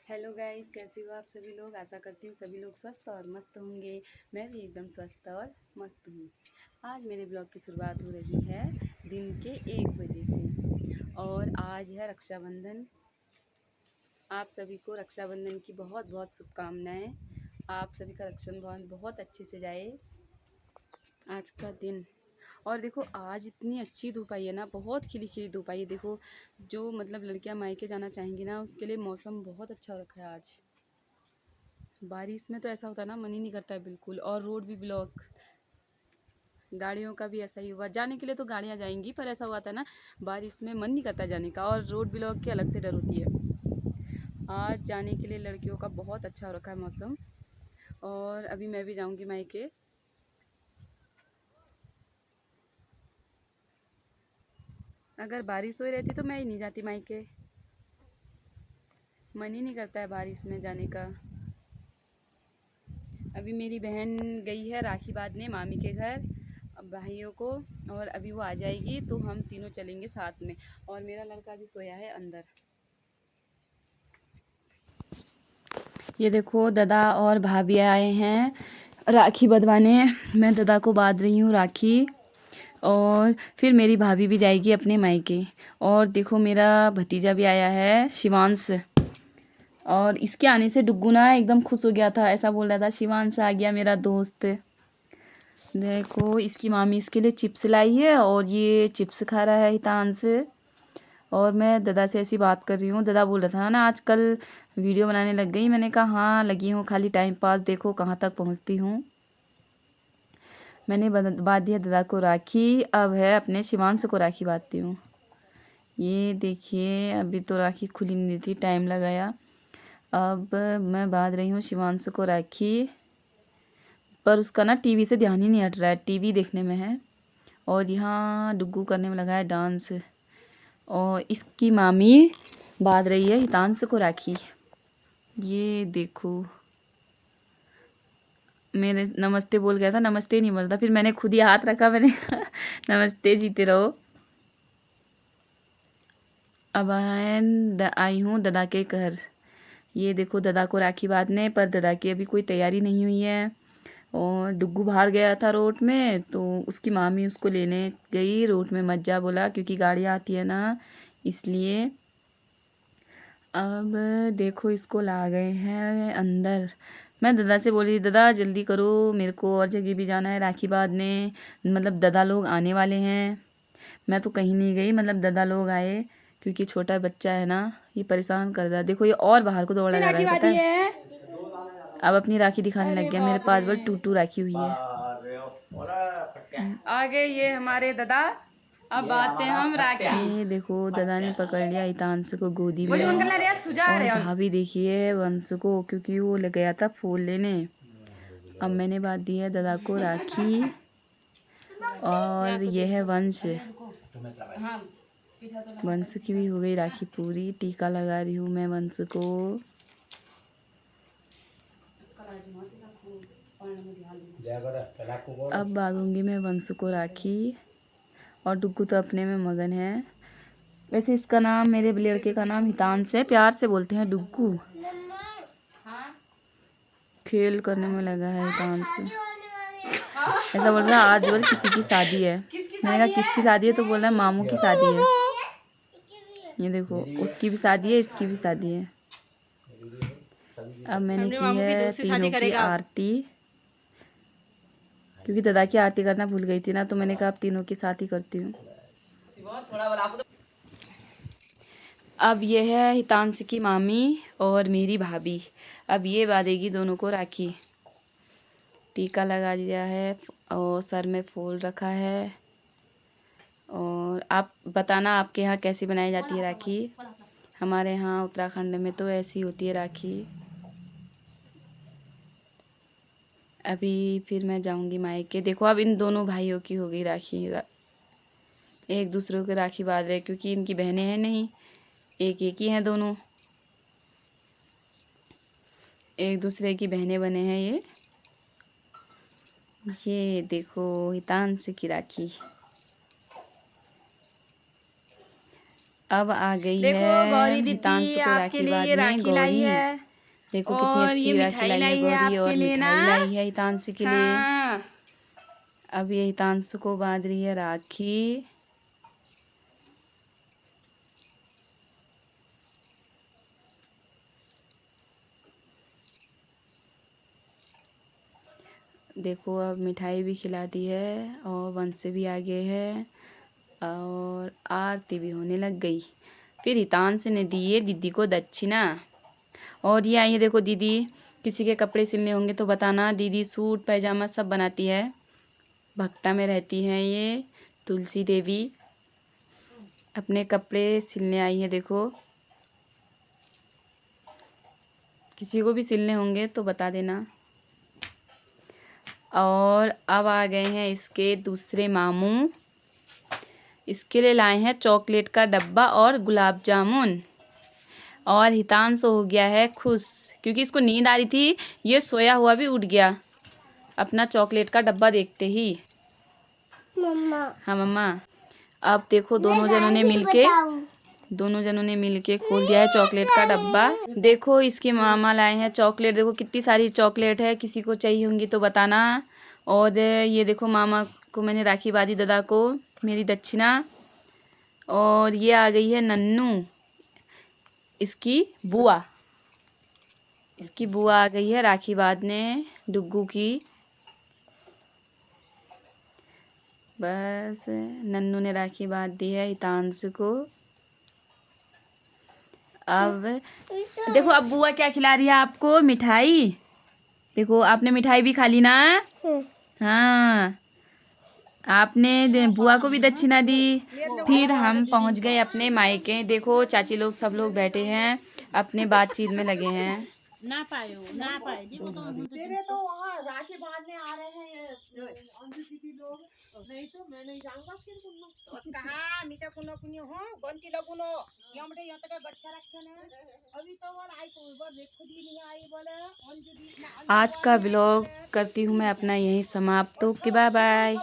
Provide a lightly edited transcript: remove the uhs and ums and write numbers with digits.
Hello guys, कैसे हो आप सभी लोग। आशा करती हूँ सभी लोग स्वस्थ और मस्त होंगे। मैं भी एकदम स्वस्थ और मस्त हूँ। आज मेरे ब्लॉग की शुरुआत हो रही है दिन के 1 बजे से और आज है रक्षाबंधन। आप सभी को रक्षाबंधन की बहुत बहुत शुभकामनाएं। आप सभी का रक्षाबंधन बहुत अच्छे से जाए आज का दिन। और देखो आज इतनी अच्छी धूप आई है ना, बहुत खिली खिली धूप आई है। देखो जो मतलब लड़कियां मायके जाना चाहेंगी ना, उसके लिए मौसम बहुत अच्छा हो रखा है आज। बारिश में तो ऐसा होता है ना, मन ही नहीं करता है बिल्कुल। और रोड भी ब्लॉक, गाड़ियों का भी ऐसा ही हुआ। जाने के लिए तो गाड़ियां जाएंगी, पर ऐसा हुआ था ना, बारिश में मन नहीं करता जाने का। और रोड ब्लॉक की अलग से डर होती है। आज जाने के लिए लड़कियों का बहुत अच्छा हो रखा है मौसम। और अभी मैं भी जाऊंगी मायके। अगर बारिश हो रहती तो मैं ही नहीं जाती मायके। मन ही नहीं करता है बारिश में जाने का। अभी मेरी बहन गई है राखी बांधने मामी के घर भाइयों को, और अभी वो आ जाएगी तो हम तीनों चलेंगे साथ में। और मेरा लड़का भी सोया है अंदर। ये देखो दादा और भाभी आए हैं राखी बंधवाने। मैं दादा को बांध रही हूँ राखी, और फिर मेरी भाभी भी जाएगी अपने मायके। और देखो मेरा भतीजा भी आया है शिवांश। और इसके आने से डुग्गू ना एकदम खुश हो गया था, ऐसा बोल रहा था शिवांश आ गया मेरा दोस्त। देखो इसकी मामी इसके लिए चिप्स लाई है और ये चिप्स खा रहा है हितांश। और मैं दादा से ऐसी बात कर रही हूँ। दादा बोल रहा था ना आजकल वीडियो बनाने लग गई। मैंने कहा हाँ लगी हूँ, खाली टाइम पास, देखो कहाँ तक पहुँचती हूँ। मैंने बांध दिया दादा को राखी, अब है अपने शिवांश को राखी बांधती हूँ। ये देखिए अभी तो राखी खुली नहीं थी, टाइम लगाया। अब मैं बांध रही हूँ शिवांश को राखी, पर उसका ना टीवी से ध्यान ही नहीं हट रहा है, टीवी देखने में है। और यहाँ डुग्गू करने में लगा है डांस। और इसकी मामी बांध रही है हितांश को राखी। ये देखो मेरे नमस्ते बोल गया था, नमस्ते नहीं बोलता, फिर मैंने खुद ही हाथ रखा, मैंने कहा नमस्ते जीते रहो। अब आई हूँ दादा के घर। ये देखो दादा को राखी बांधने, पर दादा की अभी कोई तैयारी नहीं हुई है। और डुग्गू बाहर गया था रोड में, तो उसकी मामी उसको लेने गई। रोड में मत जा बोला, क्योंकि गाड़ियाँ आती है ना, इसलिए। अब देखो इसको ला गए हैं अंदर। मैं दादा से बोली दादा जल्दी करो, मेरे को और जगह भी जाना है राखी बांधने। मतलब दादा लोग आने वाले हैं। मैं तो कहीं नहीं गई, मतलब दादा लोग आए, क्योंकि छोटा बच्चा है ना, ये परेशान कर रहा है। देखो ये और बाहर को दौड़ा जा रहा है, पता है। अब अपनी राखी दिखाने लग गया। मेरे पास बस टूटू राखी हुई है। आ गए ये हमारे दादा। अब बातें हम राखी। ये देखो दादा ने पकड़ लिया हितांश को गोदी में। और भाभी देखिए वंश को, क्योंकि वो लग गया था फूल लेने। अब मैंने बांध दी है दादा को राखी। और यह है वंश। वंश की भी हो गई राखी पूरी। टीका लगा रही हूँ मैं वंश को। अब बांधूंगी मैं वंश को राखी। और डुग्गू तो अपने में मगन है। वैसे इसका नाम, मेरे लड़के का नाम हितांश है, प्यार से बोलते हैं डुग्गू। खेल करने में लगा है हितांश। ऐसा बोल रहा है आज बोल किसी की शादी है। मैंने कहा किसकी शादी है, तो बोल रहा है मामू की शादी है। ये देखो उसकी भी शादी है, इसकी भी शादी है। अब मैंने की है तीनों की आरती, क्योंकि दादा की आरती करना भूल गई थी ना, तो मैंने कहा अब तीनों की साथ ही करती हूँ। अब ये है हितांश की मामी और मेरी भाभी। अब ये बांधेगी दोनों को राखी। टीका लगा दिया है और सर में फूल रखा है। और आप बताना आपके यहाँ कैसी बनाई जाती है राखी। हमारे यहाँ उत्तराखंड में तो ऐसी होती है राखी। अभी फिर मैं जाऊंगी मायके। देखो अब इन दोनों भाइयों की हो गई राखी। एक दूसरे को राखी बांध रहे, क्योंकि इनकी बहनें हैं नहीं, एक एक ही हैं दोनों, एक दूसरे की बहनें बने हैं ये। ये देखो हितांश की राखी। अब आ गई देखो है गौरी हितांशु दीदी को आपके राखी लिए बांधने राखी लाई गौरी। है। देखो कितनी और ये अच्छी राखी मिठाई लाई है लाई है गौरी, आपके और लिए ना। मिठाई लाई है हितांशु के लिए। हाँ अब ये हितांशु को बांध रही है राखी। देखो अब मिठाई भी खिला दी है और वंश भी आ गए है और आरती भी होने लग गई। फिर हितांशु ने दिए दीदी को दक्षिणा। और ये आई है, देखो दीदी किसी के कपड़े सिलने होंगे तो बताना। दीदी सूट पैजामा सब बनाती है, भक्टा में रहती हैं ये तुलसी देवी। अपने कपड़े सिलने आई है। देखो किसी को भी सिलने होंगे तो बता देना। और अब आ गए हैं इसके दूसरे मामू। इसके लिए लाए हैं चॉकलेट का डब्बा और गुलाब जामुन। और हितांशु हो गया है खुश क्योंकि इसको नींद आ रही थी। ये सोया हुआ भी उठ गया अपना चॉकलेट का डब्बा देखते ही। मम्मा हाँ मम्मा। अब देखो दोनों जनों ने मिलके खोल दिया है चॉकलेट का डब्बा। देखो इसके मामा लाए हैं चॉकलेट। देखो कितनी सारी चॉकलेट है, किसी को चाहिए होंगी तो बताना। और ये देखो मामा को मैंने राखी बांधी, दादा को मेरी दक्षिणा। और ये आ गई है नन्नू, इसकी बुआ। इसकी बुआ आ गई है राखी बांधने डुग्गू की। बस नन्नू ने राखी बांध दी है हितांशु को। अब देखो अब बुआ क्या खिला रही है आपको, मिठाई। देखो आपने मिठाई भी खा ली ना। हाँ आपने बुआ को भी दक्षिणा दी। फिर हम पहुंच गए अपने मायके। देखो चाची लोग सब लोग बैठे हैं अपने बातचीत में लगे हैं। ना पायो ना पाए तेरे तो वहाँ राखी बांधने आ रहे हैं ये अंजू दीदी लोग, नहीं तो मैं नहीं जाऊंगा फिर कुन्नो कहा मीठा कुन्नो कुन्नो हो गंती लगुनो यमरे यहाँ तक गच्छा रखे ना अभी तो वो आई को वो देखो दी नहीं आई बोले अंजू दी आज का ब्लॉग करती हूँ मैं अपना यही समाप्त। Okay bye bye.